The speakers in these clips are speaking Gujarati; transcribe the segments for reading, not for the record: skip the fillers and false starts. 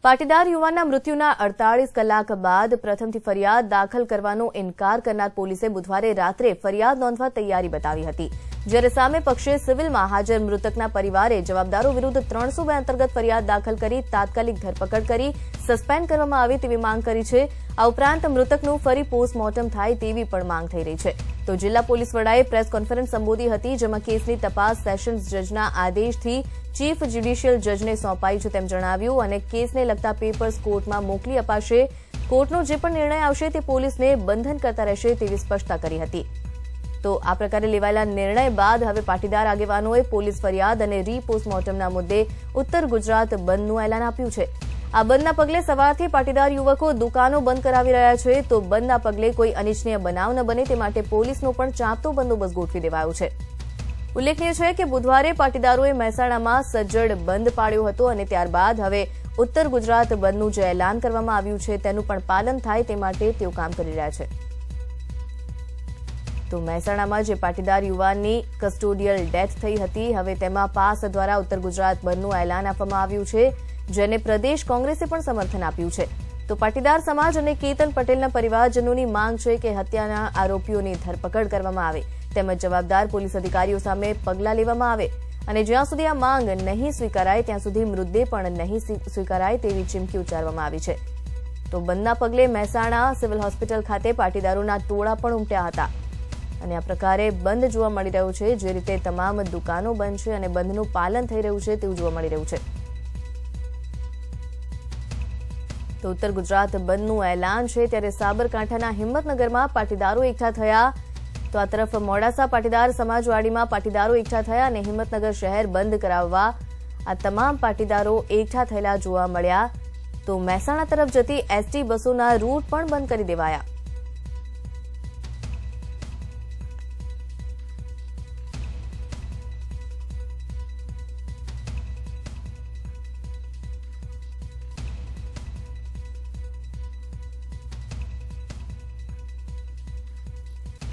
પાટીદાર યુવાનના મૃત્યુના 48 કલાક બાદ પ્રથમથી ફરિયાદ દાખલ કરવાનો ઇનકાર કરનાર પોલીસે બુધવારે રાત્રે ફરિયાદ નોંધવા તૈયારી બતાવી હતી, જ્યારે સામે પક્ષે સિવિલમાં હાજર મૃતકના પરિવારે જવાબદારો વિરુદ્ધ 302 અંતર્ગત ફરિયાદ દાખલ કરી તાત્કાલિક ધરપકડ કરી સસ્પેન્ડ કરવામાં આવે તેવી માંગ કરી છે। આ ઉપરાંત મૃતકનું ફરી પોસ્ટમોર્ટમ થાય તેવી પણ માંગ થઈ રહી છે। તો જિલ્લા પોલીસ વડાએ પ્રેસ કોન્ફરન્સ સંબોધી હતી, જેમાં કેસની તપાસ સેશન્સ જજના આદેશથી ચીફ જ્યુડિશિયલ જજને સોંપાઈ છે તેમ જણાવ્યું અને કેસને લગતા પેપર્સ કોર્ટમાં મોકલી અપાશે। કોર્ટનો જે પણ નિર્ણય આવશે તે પોલીસને બંધન કરતા રહેશે તેવી સ્પષ્ટતા કરી હતી। તો આ પ્રકારે લેવાયેલા નિર્ણય બાદ હવે પાટીદાર આગેવાનોએ પોલીસ ફરિયાદ અને રીપોસ્ટમોર્ટમના મુદ્દે ઉત્તર ગુજરાત બંધનું એલાન આપ્યું છે। આ બંધના પગલે સવારથી પાટીદાર યુવકો દુકાનો બંધ કરાવી રહ્યા છે, તો બંધના પગલે કોઈ અનિચ્છનીય બનાવ ન બને તે માટે પોલીસનો પણ ચાંપતો બંદોબસ્ત ગોઠવી દેવાયો છે। ઉલ્લેખનીય છે કે બુધવારે પાટીદારોએ મહેસાણામાં સજ્જડ બંધ પાડ્યો હતો અને ત્યારબાદ હવે ઉત્તર ગુજરાત બંધનું જે એલાન કરવામાં આવ્યું છે તેનું પણ પાલન થાય તે માટે તેઓ કામ કરી રહ્યા છે। તો મહેસાણામાં જે પાટીદાર યુવાનની કસ્ટોડિયલ ડેથ થઈ હતી, હવે તેમાં પાસ દ્વારા ઉત્તર ગુજરાત બંધનું એલાન આપવામાં આવ્યું છે, જેને પ્રદેશ કોંગ્રેસે પણ સમર્થન આપ્યું છે। તો પાટીદાર સમાજ અને કેતન પટેલના પરિવારજનોની માંગ છે કે હત્યાના આરોપીઓની ધરપકડ કરવામાં આવે તેમજ જવાબદાર પોલીસ અધિકારીઓ સામે પગલાં લેવામાં આવે અને જ્યાં સુધી આ માંગ નહીં સ્વીકારાય ત્યાં સુધી મૃતદેહ પણ નહીં સ્વીકારાય તેવી ચીમકી ઉચ્ચારવામાં આવી છે। તો બંધના પગલે મહેસાણા સિવિલ હોસ્પિટલ ખાતે પાટીદારોના ટોળા પણ ઉમટ્યા હતા અને આ પ્રકારે બંધ જોવા મળી રહ્યું છે। જે રીતે તમામ દુકાનો બંધ છે અને બંધનું પાલન થઈ રહ્યું છે તેવું જોવા મળી રહ્યું છે। તો ઉત્તર ગુજરાત બંધનું એલાન છે ત્યારે સાબરકાંઠાના હિંમતનગરમાં પાટીદારો એકઠા થયા। તો આ તરફ મોડાસા પાટીદાર સમાજવાડીમાં પાટીદારો એકઠા થયા અને હિંમતનગર શહેર બંધ કરાવવા આ તમામ પાટીદારો એકઠા થયેલા જોવા મળ્યા। તો મહેસાણા તરફ જતી એસટી બસોના રૂટ પણ બંધ કરી દેવાયા।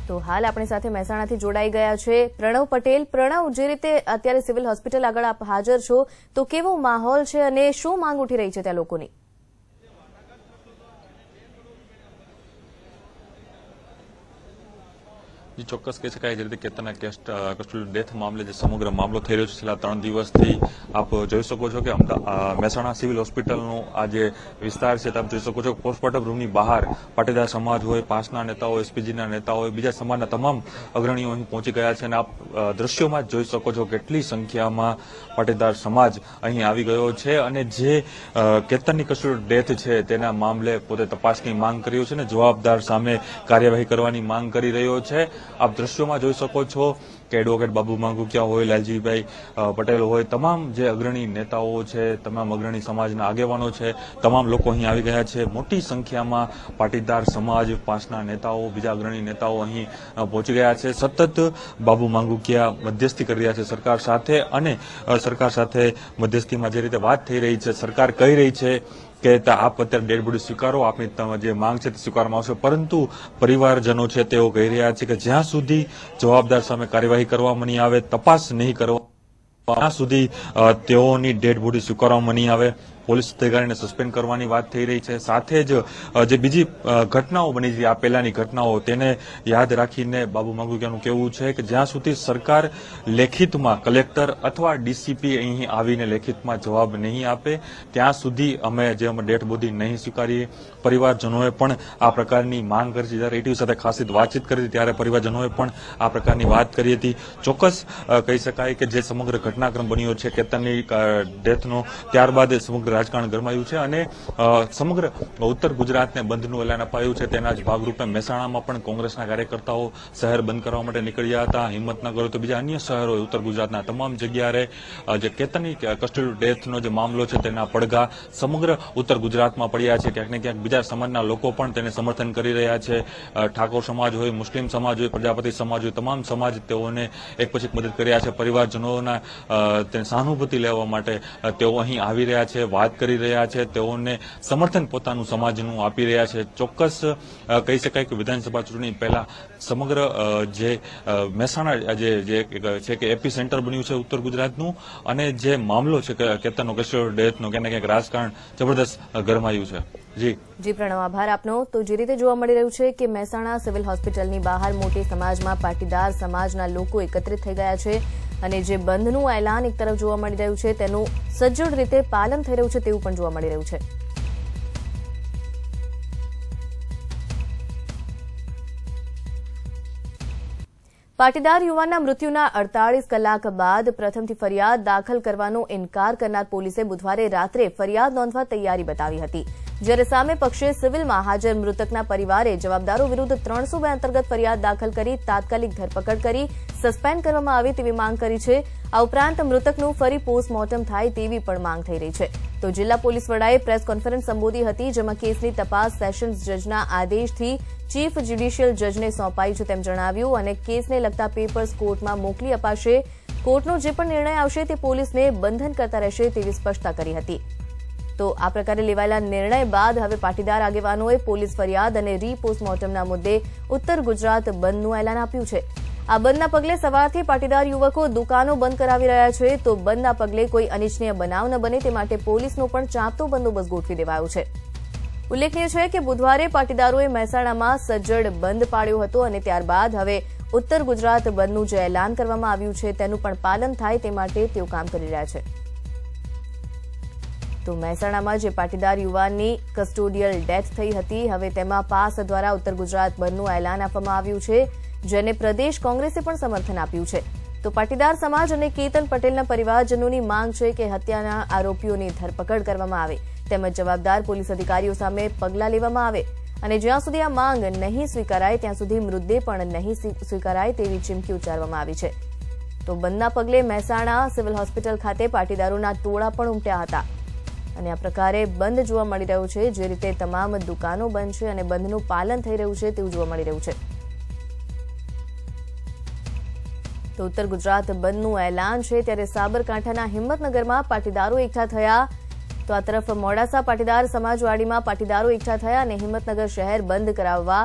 તો હાલ આપણી સાથે મહેસાણાથી જોડાઈ ગયા છે પ્રણવ પટેલ। પ્રણવ, જે રીતે અત્યારે સિવિલ હોસ્પિટલ આગળ આપ હાજર છો, તો કેવો માહોલ છે અને શું માંગ ઉઠી રહી છે ત્યાં લોકોની? ચોક્કસ કહી શકાય, જે રીતે કેતનના કસ્ટોડિયલ ડેથ મામલે જે સમગ્ર મામલો થઈ રહ્યો છે છેલ્લા 3 દિવસથી આપ જોઈ શકો છો કે મહેસાણા સિવિલ હોસ્પિટલનો આ જે વિસ્તાર છે આપ જોઈ શકો છો પોસ્ટમોર્ટમ રૂમની બહાર પાટીદાર સમાજ હોય, પાસના નેતાઓ, એસપીજીના નેતાઓ હોય, બીજા સમાજના તમામ અગ્રણીઓ અહીં પહોંચી ગયા છે અને આપ દ્રશ્યોમાં જ જોઈ શકો છો કેટલી સંખ્યામાં પાટીદાર સમાજ અહીં આવી ગયો છે અને જે કેતનની કસ્ટોડિયલ ડેથ છે તેના મામલે પોતે તપાસની માંગ કર્યો છે અને જવાબદાર સામે કાર્યવાહી કરવાની માંગ કરી રહ્યો છે। આપ દ્રશ્યોમાં જોઈ શકો છો કે એડવોકેટ બાબુ માંગુકિયા હોય, લાલજીભાઈ પટેલ હોય, તમામ જે અગ્રણી નેતાઓ છે, તમામ અગ્રણી સમાજના આગેવાનો છે, તમામ લોકો અહીં આવી ગયા છે। મોટી સંખ્યામાં પાટીદાર સમાજ, પાસના નેતાઓ, બીજા અગ્રણી નેતાઓ અહીં પહોંચી ગયા છે। સતત બાબુ માંગુકિયા મધ્યસ્થી કરી રહ્યા છે સરકાર સાથે અને સરકાર સાથે મધ્યસ્થીમાં જે રીતે વાત થઈ રહી છે, સરકાર કહી રહી છે કે આપ અત્યારે ડેડ બોડી સ્વીકારો, આપની જે માંગ છે તે સ્વીકારવામાં આવશે, પરંતુ પરિવારજનો છે તેઓ કહી રહ્યા છે કે જ્યાં સુધી જવાબદાર સામે કાર્યવાહી કરવામાં નહીં આવે, તપાસ નહીં કરવામાં ત્યાં સુધી તેઓની ડેડ બોડી સ્વીકારવામાં નહીં આવે। પોલીસ અધિકારીને સસ્પેન્ડ કરવાની વાત થઈ રહી છે। સાથે જ જે બીજી ઘટનાઓ બની હતી, આ પહેલાની ઘટનાઓ, તેને યાદ રાખીને બાબુ માંગુકિયાનું કહેવું છે કે જ્યાં સુધી સરકાર લેખિતમાં કલેક્ટર અથવા ડીસીપી અહીં આવીને લેખિતમાં જવાબ નહીં આપે ત્યાં સુધી અમે ડેડ બોડી નહીં સ્વીકારીએ। પરિવારજનોએ પણ આ પ્રકારની માંગ કરી છે। જ્યારે એટીવી સાથે ખાસ વાતચીત કરી ત્યારે પરિવારજનોએ પણ આ પ્રકારની વાત કરી હતી। ચોક્કસ કહી શકાય કે જે સમગ્ર ઘટનાક્રમ બન્યો છે કેતનની ડેથનો, ત્યારબાદ સમગ્ર રાજકારણ ગરમાયું છે અને સમગ્ર ઉત્તર ગુજરાતને બંધનું એલાન અપાયું છે। તેના જ ભાગરૂપે મહેસાણામાં પણ કોંગ્રેસના કાર્યકર્તાઓ શહેર બંધ કરવા માટે નીકળ્યા હતા। હિંમતનગર તો બીજા અન્ય શહેરો ઉત્તર ગુજરાતના તમામ જગ્યાએ જે કેતનની કસ્ટોડિયલ ડેથનો જે મામલો છે તેના પડઘા સમગ્ર ઉત્તર ગુજરાતમાં પડ્યા છે। ક્યાંક ને ક્યાંક બીજા સમાજના લોકો પણ તેને સમર્થન કરી રહ્યા છે। ઠાકોર સમાજ હોય, મુસ્લિમ સમાજ હોય, પ્રજાપતિ સમાજ હોય, તમામ સમાજ તેઓને એક પછી મદદ કરી રહ્યા છે। પરિવારજનોના સહાનુભૂતિ લેવા માટે તેઓ અહીં આવી રહ્યા છે। વાત કરી રહ્યા છે, તેઓને સમર્થન પોતાનું સમાજનું આપી રહ્યા છે. ચોક્કસ કહી શકાય કે વિધાનસભા ચૂંટણી પહેલા સમગ્ર જે મહેસાણા જે છે કે એપી સેન્ટર બન્યું છે ઉત્તર ગુજરાતનું, અને જે મામલો છે કેતનનો કેસ્ટોડિયલ ડેથનો ક્યાંક ને ક્યાંક રાજકારણ જબરદસ્ત ગરમાયું છે. જી પ્રણવ, આભાર આપનો. તો જે રીતે જોવા મળી રહ્યું છે કે મહેસાણા સિવિલ હોસ્પિટલની બહાર મોટી સમાજમાં પાટીદાર સમાજના લોકો એકત્રિત થઈ ગયા છે અને જે બંધનું એલાન એક તરફ જોવા મળી રહ્યું છે તેનું સજ્જડ રીતે પાલન થઈ રહ્યું છે તેવું પણ જોવા મળી રહ્યું છે. પાટીદાર યુવાનના મૃત્યુના 48 કલાક બાદ પ્રથમથી ફરિયાદ દાખલ કરવાનો ઇનકાર કરનાર પોલીસે બુધવારે રાત્રે ફરિયાદ નોંધવા તૈયારી બતાવી હતી. જ્યારે સામે પક્ષે સિવિલમાં હાજર મૃતકના પરિવારે જવાબદારો વિરુદ્ધ 302 અંતર્ગત ફરિયાદ દાખલ કરી તાત્કાલિક ધરપકડ કરી સસ્પેન્ડ કરવામાં આવે તેવી માંગ કરી છે. આ ઉપરાંત મૃતકનું ફરી પોસ્ટમોર્ટમ થાય તેવી પણ માંગ થઈ રહી છે. તો જિલ્લા પોલીસ વડાએ પ્રેસ કોન્ફરન્સ સંબોધી હતી, જેમાં કેસની તપાસ સેશન્સ જજના આદેશથી ચીફ જ્યુડિશિયલ જજને સોંપાઈ છે તેમ જણાવ્યું અને કેસને લગતા પેપર્સ કોર્ટમાં મોકલી અપાશે. કોર્ટનો જે પણ નિર્ણય આવશે તે પોલીસને બંધન કરતા રહેશે તેવી સ્પષ્ટતા કરી હતી. તો આ પ્રકારે લેવાયેલા નિર્ણય બાદ હવે પાટીદાર આગેવાનોએ પોલીસ ફરિયાદ અને રીપોસ્ટમોર્ટમના મુદ્દે ઉત્તર ગુજરાત બંધનું એલાન આપ્યું છે. આ બંધના પગલે સવારથી પાટીદાર યુવકો દુકાનો બંધ કરાવી રહ્યા છે. તો બંધના પગલે કોઈ અનિચ્છનીય બનાવ ન બને તે માટે પોલીસનો પણ ચાંપતો બંદોબસ્ત ગોઠવી દેવાયો છે. ઉલ્લેખનીય છે કે બુધવારે પાટીદારોએ મહેસાણામાં સજ્જડ બંધ પાડ્યો હતો અને ત્યારબાદ હવે ઉત્તર ગુજરાત બંધનું જે એલાન કરવામાં આવ્યું છે તેનું પણ પાલન થાય તે માટે તેઓ કામ કરી રહ્યા છે. તો મહેસાણામાં જે પાટીદાર યુવાનની કસ્ટોડિયલ ડેથ થઈ હતી, હવે તેમાં પાસ દ્વારા ઉત્તર ગુજરાત બંધનું એલાન આપવામાં આવ્યું છે, જેને પ્રદેશ કોંગ્રેસે પણ સમર્થન આપ્યું છે. તો પાટીદાર સમાજ અને કેતન પટેલના પરિવારજનોની માંગ છે કે હત્યાના આરોપીઓની ધરપકડ કરવામાં આવે તેમજ જવાબદાર પોલીસ અધિકારીઓ સામે પગલાં લેવામાં આવે અને જ્યાં સુધી આ માંગ નહીં સ્વીકારાય ત્યાં સુધી મૃતદેહ પણ નહીં સ્વીકારાય તેવી ચીમકી ઉચ્ચારવામાં આવી છે. તો બંધના પગલે મહેસાણા સિવિલ હોસ્પિટલ ખાતે પાટીદારોના ટોળા પણ ઉમટ્યા હતા અને આ પ્રકારે બંધ જોવા મળી રહ્યું છે. જે રીતે તમામ દુકાનો બંધ છે અને બંધનું પાલન થઈ રહ્યું છે તેવું જોવા મળી રહ્યું છે. તો ઉત્તર ગુજરાત બંધનું એલાન છે ત્યારે સાબરકાંઠાના હિંમતનગરમાં પાટીદારો એકઠા થયા. તો આ તરફ મોડાસા પાટીદાર સમાજવાડીમાં પાટીદારો એકઠા થયા અને હિંમતનગર શહેર બંધ કરાવવા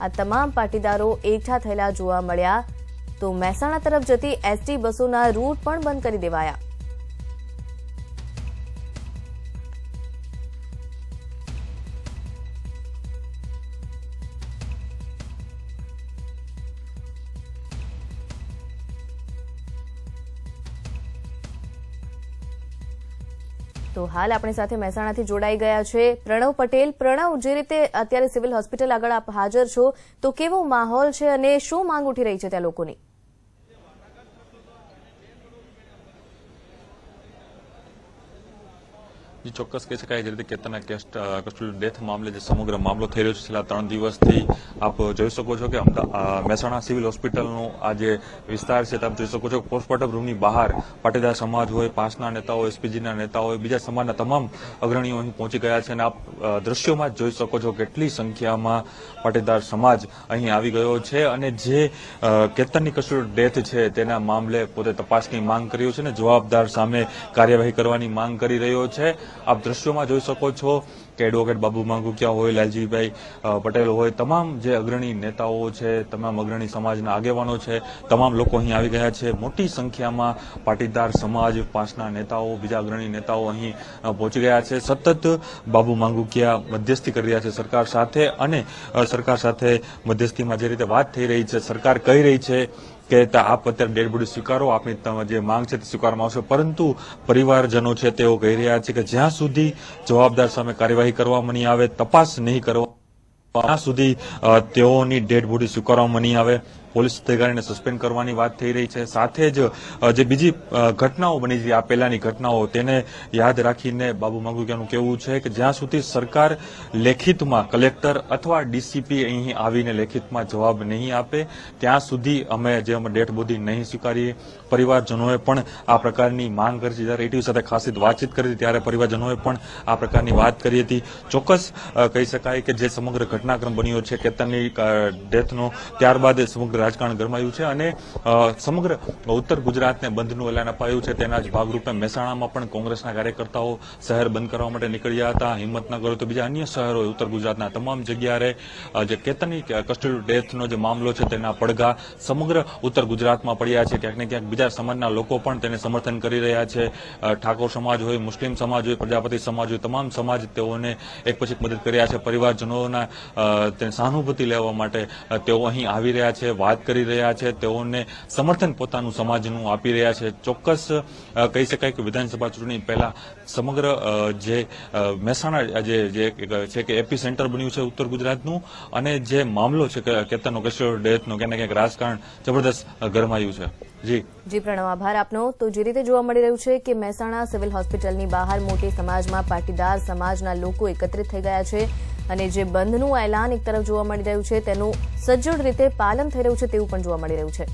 આ તમામ પાટીદારો એકઠા થયેલા જોવા મળ્યા. તો મહેસાણા તરફ જતી એસટી બસોના રૂટ પણ બંધ કરી દેવાયા. તો હાલ આપણી સાથે મહેસાણાથી જોડાઈ ગયા છે પ્રણવ પટેલ. પ્રણવ, જે રીતે અત્યારે સિવિલ હોસ્પિટલ આગળ આપ હાજર છો, તો કેવો માહોલ છે અને શું માંગ ઉઠી રહી છે ત્યાં લોકોની? ચોક્કસ કહી શકાય જે રીતે કેતનના કસ્ટોડિયલ ડેથ મામલે જે સમગ્ર મામલો થઈ રહ્યો છે છેલ્લા 3 દિવસથી આપ જોઈ શકો છો કે મહેસાણા સિવિલ હોસ્પિટલનો આ જે વિસ્તાર છે આપ જોઈ શકો છો પોસ્ટમોર્ટમ રૂમની બહાર પાટીદાર સમાજ હોય, પાસના નેતાઓ, એસપીજીના નેતાઓ હોય, બીજા સમાજના તમામ અગ્રણીઓ અહીં પહોંચી ગયા છે અને આપ દ્રશ્યોમાં જ જોઈ શકો છો કેટલી સંખ્યામાં પાટીદાર સમાજ અહીં આવી ગયો છે અને જે કેતનની કસ્ટોડિયલ ડેથ છે તેના મામલે પોતે તપાસની માંગ કર્યો છે અને જવાબદાર સામે કાર્યવાહી કરવાની માંગ કરી રહ્યો છે. આપ દ્રશ્યોમાં જોઈ શકો છો કે એડવોકેટ બાબુ માંગુકિયા હોય, લાલજીભાઈ પટેલ હોય, તમામ જે અગ્રણી નેતાઓ છે, તમામ અગ્રણી સમાજના આગેવાનો છે, તમામ લોકો અહીં આવી ગયા છે. મોટી સંખ્યામાં પાટીદાર સમાજ, પાસના નેતાઓ, બીજા અગ્રણી નેતાઓ અહીં પહોંચી ગયા છે. સતત બાબુ માંગુકિયા મધ્યસ્થી કરી રહ્યા છે સરકાર સાથે અને સરકાર સાથે મધ્યસ્થીમાં જે રીતે વાત થઈ રહી છે, સરકાર કહી રહી છે કે આપ અત્યારે ડેડ બોડી સ્વીકારો, આપની જે માંગ છે તે સ્વીકારવામાં આવશે, પરંતુ પરિવારજનો છે તેઓ કહી રહ્યા છે કે જ્યાં સુધી જવાબદાર સામે કાર્યવાહી કરવામાં નહીં આવે, તપાસ નહીં કરવા ત્યાં સુધી તેઓની ડેડ બોડી સ્વીકારવામાં નહીં આવે. પોલીસ અધિકારીને સસ્પેન્ડ કરવાની વાત થઈ રહી છે. સાથે જ જે બીજી ઘટનાઓ બની છે, આ પહેલાની ઘટનાઓ, તેને યાદ રાખીને બાબુ માંગુકિયાનું કહેવું છે કે જ્યાં સુધી સરકાર લેખિતમાં કલેક્ટર અથવા ડીસીપી અહીં આવીને લેખિતમાં જવાબ નહીં આપે ત્યાં સુધી અમે ડેડ બોડી નહીં સ્વીકારીએ. પરિવારજનોએ પણ આ પ્રકારની માંગ કરી છે. જ્યારે એટીવી સાથે ખાસ વાતચીત કરી હતી ત્યારે પરિવારજનોએ પણ આ પ્રકારની વાત કરી હતી. ચોક્કસ કહી શકાય કે જે સમગ્ર ઘટનાક્રમ બન્યો છે કેતનની ડેથનો, ત્યારબાદ સમગ્ર રાજકારણ ગરમાયું છે અને સમગ્ર ઉત્તર ગુજરાતને બંધનું એલાન અપાયું છે. તેના જ ભાગરૂપે મહેસાણામાં પણ કોંગ્રેસના કાર્યકર્તાઓ શહેર બંધ કરવા માટે નીકળ્યા હતા. હિંમતનગર તો બીજા અન્ય શહેરો ઉત્તર ગુજરાતના તમામ જગ્યાએ જે કેતનની કસ્ટડી ડેથનો જે મામલો છે તેના પડઘા સમગ્ર ઉત્તર ગુજરાતમાં પડ્યા છે. ક્યાંક ને ક્યાંક બીજા સમાજના લોકો પણ તેને સમર્થન કરી રહ્યા છે. ઠાકોર સમાજ હોય, મુસ્લિમ સમાજ હોય, પ્રજાપતિ સમાજ હોય, તમામ સમાજ તેઓને એક પછી મદદ કરી રહ્યા છે. પરિવારજનોના સહાનુભૂતિ લેવા માટે તેઓ અહીં આવી રહ્યા છે, વાત કરી રહ્યા છે, તેઓને સમર્થન પોતાનું સમાજનું આપી રહ્યા છે. ચોક્કસ કહી શકાય કે વિધાનસભા ચૂંટણી પહેલા સમગ્ર જે મહેસાણા જે છે કે એપી સેન્ટર બન્યું છે ઉત્તર ગુજરાતનું અને જે મામલો છે કેતનનો કસ્ટડી ડેથનો ક્યાંક ને ક્યાંક રાજકારણ જબરદસ્ત ગરમાયું છે. જી પ્રણવ, આભાર આપનો. તો જે રીતે જોવા મળી રહ્યું છે કે મહેસાણા સિવિલ હોસ્પિટલની બહાર મોટી સમાજમાં પાટીદાર સમાજના લોકો એકત્રિત થઈ ગયા છે અને જે બંધનું એલાન એક તરફ જોવા મળી રહ્યું છે તેનું સજ્જડ રીતે પાલન થઈ રહ્યું છે તેવું પણ જોવા મળી રહ્યું છે.